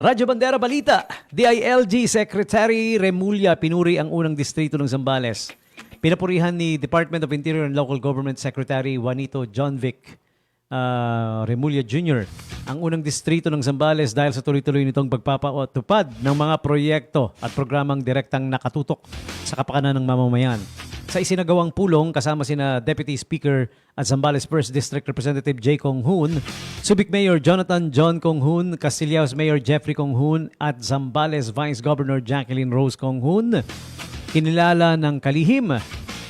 Radyo Bandera Balita, DILG Secretary Remulla pinuri ang unang distrito ng Zambales. Pinapurihan ni Department of Interior and Local Government Secretary Juanito John Vic Remulla Jr. ang unang distrito ng Zambales dahil sa tuloy-tuloy nitong pagpapatupad ng mga proyekto at programang direktang nakatutok sa kapakanan ng mamamayan. Sa isinagawang pulong kasama sina Deputy Speaker at Zambales 1st District Representative J. Kong Hoon, Subic Mayor Jonathan John Kong Hoon, Castillao Mayor Jeffrey Kong Hoon at Zambales Vice Governor Jacqueline Rose Kong Hoon, kinilala ng kalihim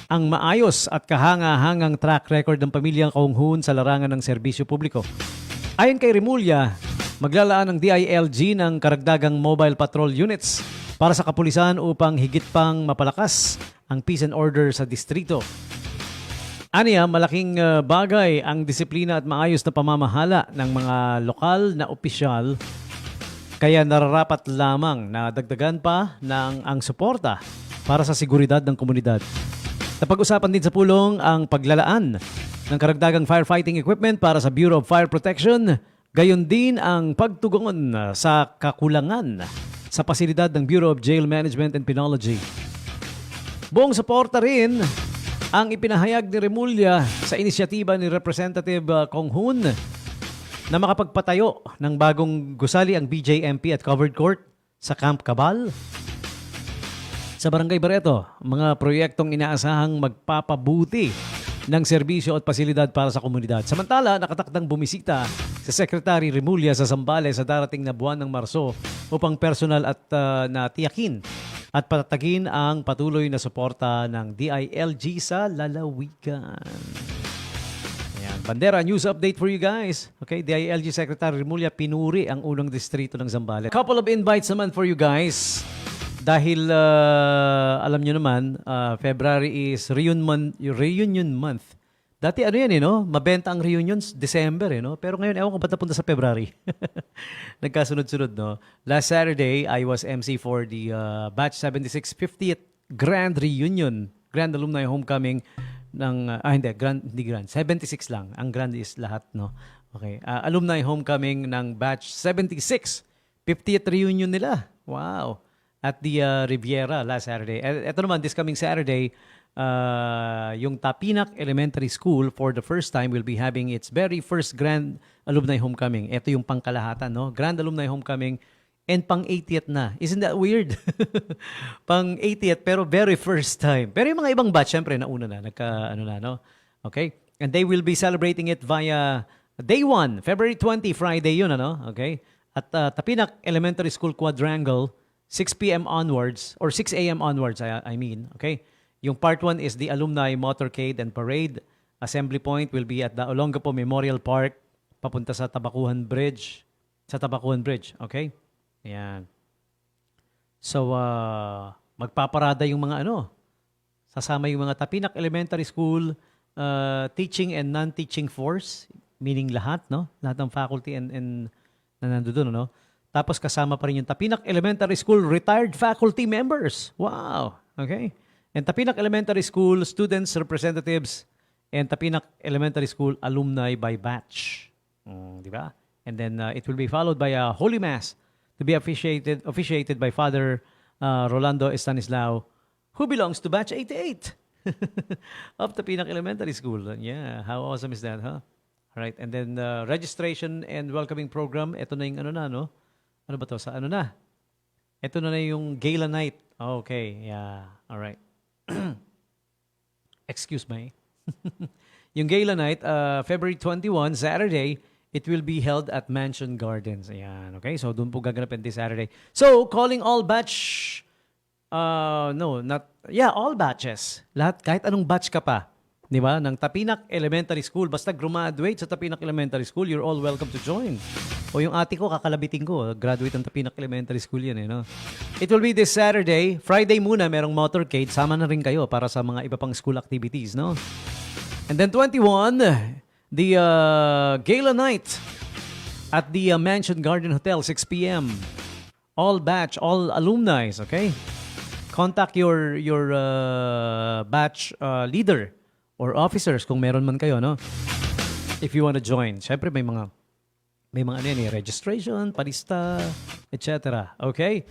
ang maayos at kahanga-hangang track record ng pamilyang Kong Hoon sa larangan ng serbisyo publiko. Ayon kay Remulla, maglalaan ng DILG ng karagdagang mobile patrol units para sa kapulisan upang higit pang mapalakas ang peace and order sa distrito. Aniya, malaking bagay ang disiplina at maayos na pamamahala ng mga lokal na opisyal, kaya nararapat lamang na dagdagan pa ng ang suporta para sa seguridad ng komunidad. Napag-usapan din sa pulong ang paglalaan ng karagdagang firefighting equipment para sa Bureau of Fire Protection, gayon din ang pagtugon sa kakulangan sa pasilidad ng Bureau of Jail Management and Penology. Buong suporta rin ang ipinahayag ni Remulla sa inisyatiba ni Representative Kong Hoon na makapagpatayo ng bagong gusali ang BJMP at covered court sa Camp Cabal. Sa Barangay Barreto, mga proyektong inaasahang magpapabuti ng serbisyo at pasilidad para sa komunidad. Samantala, nakatakdang bumisita si Secretary Remulla sa Zambales sa darating na buwan ng Marso upang personal at natiyakin at patatagin ang patuloy na suporta ng DILG sa lalawigan. Ayan, Bandera News Update for you guys. Okay, DILG Secretary Remulla pinuri ang unang distrito ng Zambales. Couple of invites naman for you guys. Dahil alam nyo naman, February is reunion month. Dati ano yan no? Mabenta ang reunions December no? Pero ngayon, ewan ko ba't napunta sa February. Nagkasunod-sunod no? Last Saturday, I was MC for the Batch 76 50th Grand Reunion. Grand Alumni Homecoming ng, hindi grand. 76 lang. Ang grand is lahat no? Okay. Alumni Homecoming ng Batch 76 50th reunion nila. Wow. At the Riviera last Saturday. Ito naman, this coming Saturday, yung Tapinac Elementary School for the first time will be having its very first Grand Alumni Homecoming. Ito yung pangkalahatan, no? Grand Alumni Homecoming and pang 80th na. Isn't that weird? Pang 80th pero very first time. Pero yung mga ibang batch, syempre, nauna na. No? Okay? And they will be celebrating it via Day 1, February 20, Friday yun, ano? Okay? At Tapinac Elementary School Quadrangle, 6 p.m. onwards, or 6 a.m. onwards, I mean, okay? Yung part 1 is the Alumni Motorcade and Parade. Assembly point will be at the Olongapo Memorial Park, papunta sa Tabacuan Bridge. Okay? Ayan. So, magpaparada yung mga sasama yung mga Tapinac Elementary School teaching and non-teaching force, meaning lahat, no? Lahat ng faculty and na nandoon, no? Tapos kasama pa rin yung Tapinac Elementary School retired faculty members. Wow! Okay? And Tapinac Elementary School students, representatives, and Tapinac Elementary School alumni by batch. Di ba? And then it will be followed by a Holy Mass to be officiated by Father Rolando Estanislao, who belongs to batch 88 of Tapinac Elementary School. Yeah, how awesome is that, huh? All right, and then registration and welcoming program, ito na yung no? Ano ba to? Sa ano na? Ito na yung gala night. Okay, yeah. All right. Excuse me. Yung gala night, February 21, Saturday, it will be held at Mansion Gardens. Ayan, okay? So, doon po gaganapin this Saturday. So, calling all batch, all batches. Lahat, kahit anong batch ka pa. Di ba? Ng Tapinac Elementary School. Basta graduate sa Tapinac Elementary School, you're all welcome to join. O yung ate ko, kakalabitin ko. Graduate ng Tapinac Elementary School yan, no? It will be this Saturday. Friday muna, merong motorcade. Sama na rin kayo para sa mga iba pang school activities, no? And then 21, the gala night at the Mansion Garden Hotel, 6 p.m. All batch, all alumni, okay? Contact your batch leader or officers kung meron man kayo, no? If you want to join. Siyempre may mga May mga ano yan eh, registration, palista, etc. Okay?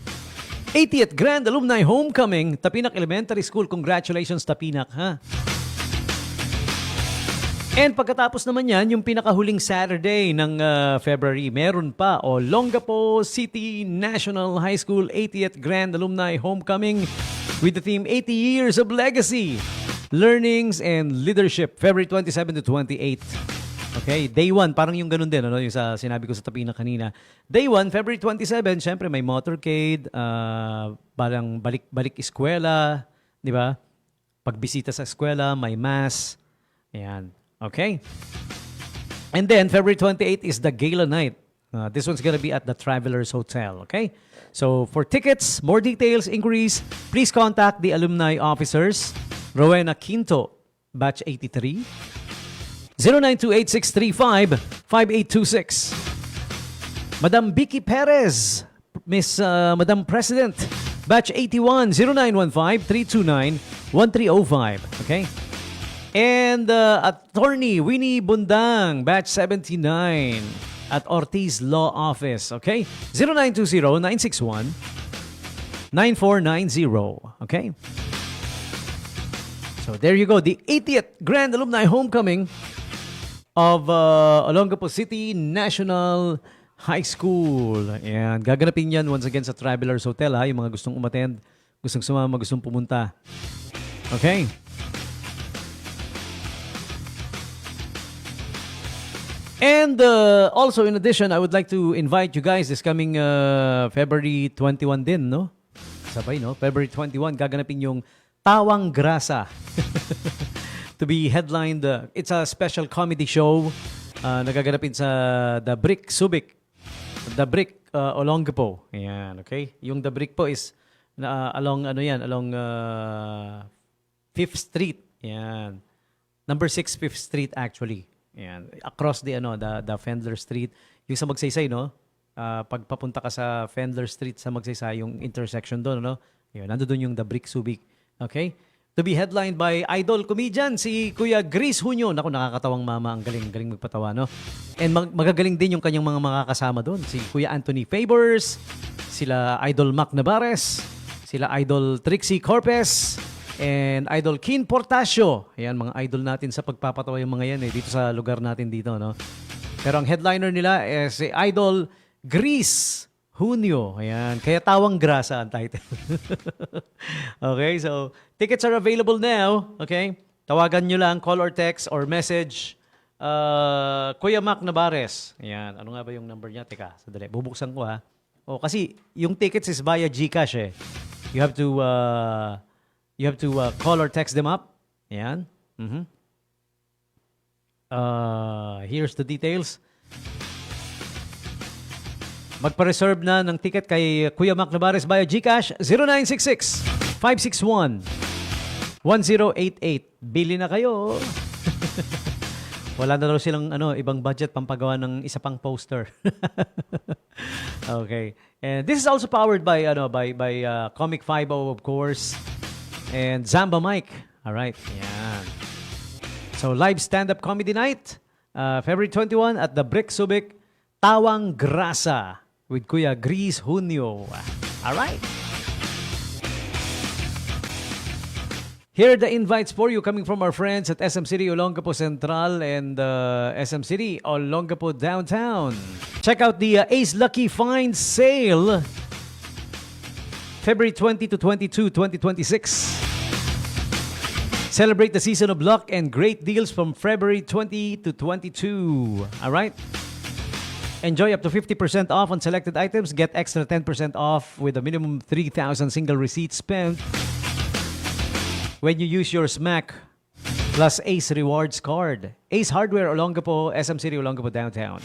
80th Grand Alumni Homecoming, Tapinak Elementary School. Congratulations, Tapinak, ha? And pagkatapos naman yan, yung pinakahuling Saturday ng February, meron pa Olongapo City National High School 80th Grand Alumni Homecoming with the theme 80 Years of Legacy, Learnings and Leadership, February 27 to 28. Okay, day 1, parang yung ganun din, ano, yung sa sinabi ko sa Tapina kanina. Day 1, February 27, syempre may motorcade, parang balik eskwela, di ba? Pagbisita sa eskwela, may mass. Ayan. Okay? And then, February 28 is the gala night. This one's gonna be at the Travelers Hotel. Okay? So, for tickets, more details, inquiries, please contact the alumni officers. Rowena Quinto, Batch 83. 0928-635-5826. Madam Vicky Perez, Miss Madam President, Batch 81, 0915-329-1305. Okay? And Attorney Winnie Bundang, Batch 79 at Ortiz Law Office. Okay? 0920-961-9490. Okay? So there you go. The 80th Grand Alumni Homecoming of Olongapo City National High School. Ayan. Gaganapin yan once again sa Travelers Hotel, ha? Yung mga gustong umattend, gustong sumama, gustong pumunta. Okay? And also, in addition, I would like to invite you guys this coming February 21 din, no? Sabay, no? February 21, gaganapin yung Tawang Grasa. To be headlined, it's a special comedy show nagaganapin sa The Brick Subic. The Brick Olongapo. Ayan, okay? Yung The Brick po is along, ano yan, along 5th Street. Ayan. Number 6, 5th Street actually. Ayan. Across the Fendler Street. Yung sa Magsaysay, no? Pag papunta ka sa Fendler Street sa Magsaysay, yung intersection doon, no? Ayan, nandoon yung The Brick Subic. Okay? To be headlined by idol comedian si Kuya Gris Hunyo. Naku, nakakatawang mama. Ang galing magpatawa, no? And magagaling din yung kanyang mga makakasama doon. Si Kuya Anthony Favors, sila Idol Mac Navarez, sila Idol Trixie Corpez, and Idol Keen Portasio. Ayan, mga idol natin sa pagpapatawa yung mga yan dito sa lugar natin dito, no? Pero ang headliner nila is si Idol Gris Hunyo. Ayan. Kaya Tawang Grasa ang title. Okay, so tickets are available now. Okay? Tawagan nyo lang, call or text or message Kuya Mac Navarez. Ayan. Ano nga ba yung number niya? Teka, sandali. Bubuksan ko, ha. O, kasi yung tickets is via GCash eh. You have to call or text them up. Ayan. Here's the details. Magpa-reserve na ng ticket kay Kuya Mac Navarez via GCash 0966-561-1088. Bili na kayo. Wala na daw silang ibang budget pampagawa ng isa pang poster. Okay. And this is also powered by Comic 50, of course, and Zamba Mike. All right. Yan. So live stand-up comedy night February 21 at the Brick Subic, Tawang Grasa with Kuya Gris Hunyo. All right. Here are the invites for you coming from our friends at SM City Olongapo Central and SM City Olongapo Downtown. Check out the Ace Lucky Find Sale February 20 to 22, 2026. Celebrate the season of luck and great deals from February 20 to 22. All right? Enjoy up to 50% off on selected items. Get extra 10% off with a minimum 3,000 single receipt spent when you use your SMAC plus Ace Rewards card. Ace Hardware Olongapo, SM City Olongapo Downtown.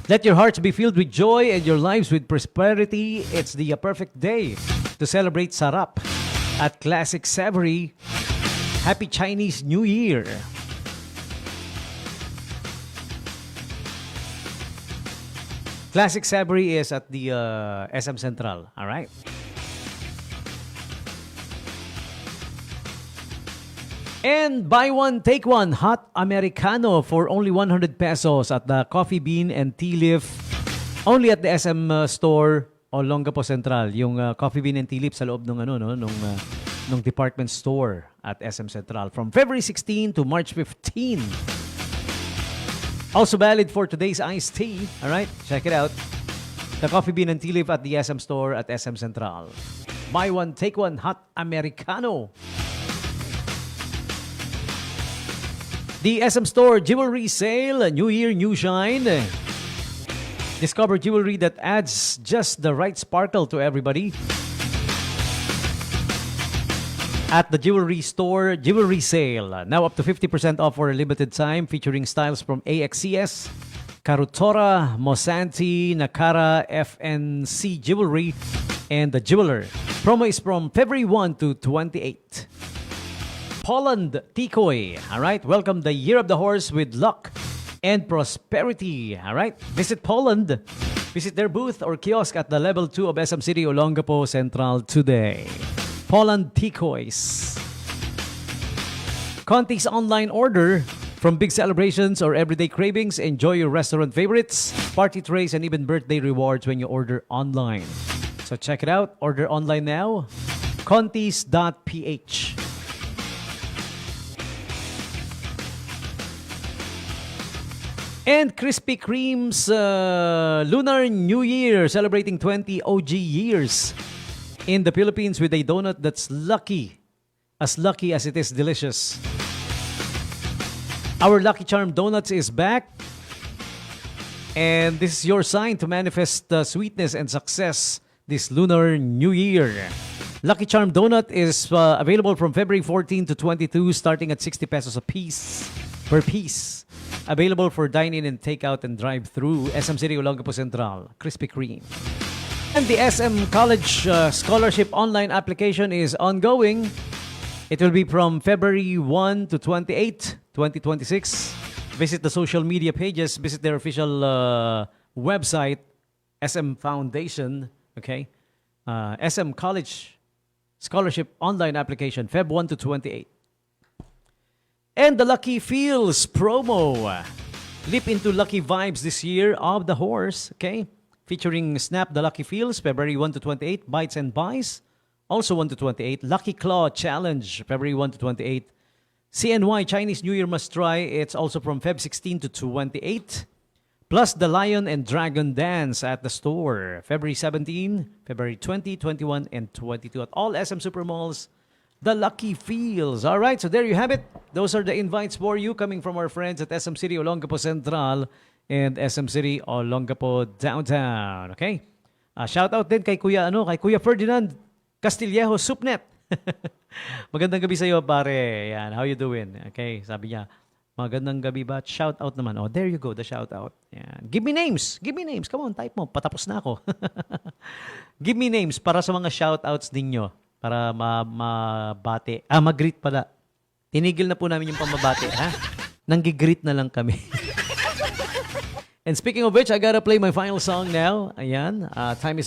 Let your hearts be filled with joy and your lives with prosperity. It's the perfect day to celebrate Sarap at Classic Savory. Happy Chinese New Year! Classic Savory is at the SM Central. All right. And buy one, take one hot Americano for only 100 pesos at the Coffee Bean and Tea Leaf. Only at the SM store Olongapo Central. Yung Coffee Bean and Tea Leaf sa loob ng nung department store at SM Central from February 16 to March 15. Also valid for today's iced tea. All right, check it out. The Coffee Bean and Tea Leaf at the SM store at SM Central. Buy one, take one hot Americano. The SM Store Jewelry Sale, New Year, New Shine. Discover jewelry that adds just the right sparkle to everybody. At the Jewelry Store Jewelry Sale, now up to 50% off for a limited time, featuring styles from AXCS, Karutora, Mosanti, Nakara, FNC Jewelry, and The Jeweler. Promo is from February 1 to 28. Poland Tikoy, all right? Welcome the Year of the Horse with luck and prosperity, all right? Visit Poland. Visit their booth or kiosk at the level 2 of SM City Olongapo Central today. Poland Tikoys. Conti's online order. From big celebrations or everyday cravings, enjoy your restaurant favorites, party trays, and even birthday rewards when you order online. So check it out. Order online now. Contis.ph. And Krispy Kreme's Lunar New Year, celebrating 20 OG years in the Philippines with a donut that's lucky as it is delicious. Our Lucky Charm Donuts is back. And this is your sign to manifest sweetness and success this Lunar New Year. Lucky Charm Donut is available from February 14 to 22, starting at 60 pesos a piece per piece. Available for dine-in and takeout and drive-through. SM City Olongapo Central, Krispy Kreme. And the SM College Scholarship online application is ongoing. It will be from February 1 to 28, 2026. Visit the social media pages. Visit their official website, SM Foundation. Okay? SM College Scholarship online application, Feb 1 to 28. And the Lucky Feels promo. Leap into lucky vibes this year of the horse. Okay? Featuring Snap the Lucky Feels, February 1 to 28. Bites and Buys, also 1 to 28. Lucky Claw Challenge, February 1 to 28. CNY Chinese New Year Must Try. It's also from Feb 16 to 28. Plus the Lion and Dragon Dance at the store, February 17, February 20, 21, and 22 at all SM Supermalls. The Lucky Feels. All right, so there you have it. Those are the invites for you coming from our friends at SM City Olongapo Central and SM City Olongapo Downtown. Okay? Shout out din kay Kuya Ferdinand Castillejo Supnet. Magandang gabi sa iyo, pare. Yan, how you doing? Okay, sabi niya, magandang gabi ba? Shout out naman. Oh, there you go, the shout out. Yan. Give me names. Give me names. Come on, type mo. Patapos na ako. Give me names para sa mga shout outs ninyo. Para mabate. Mag-greet pala. Tinigil na po namin yung pamabate, ha? Nanggigreet na lang kami. And speaking of which, I gotta play my final song now. Ayan. Time is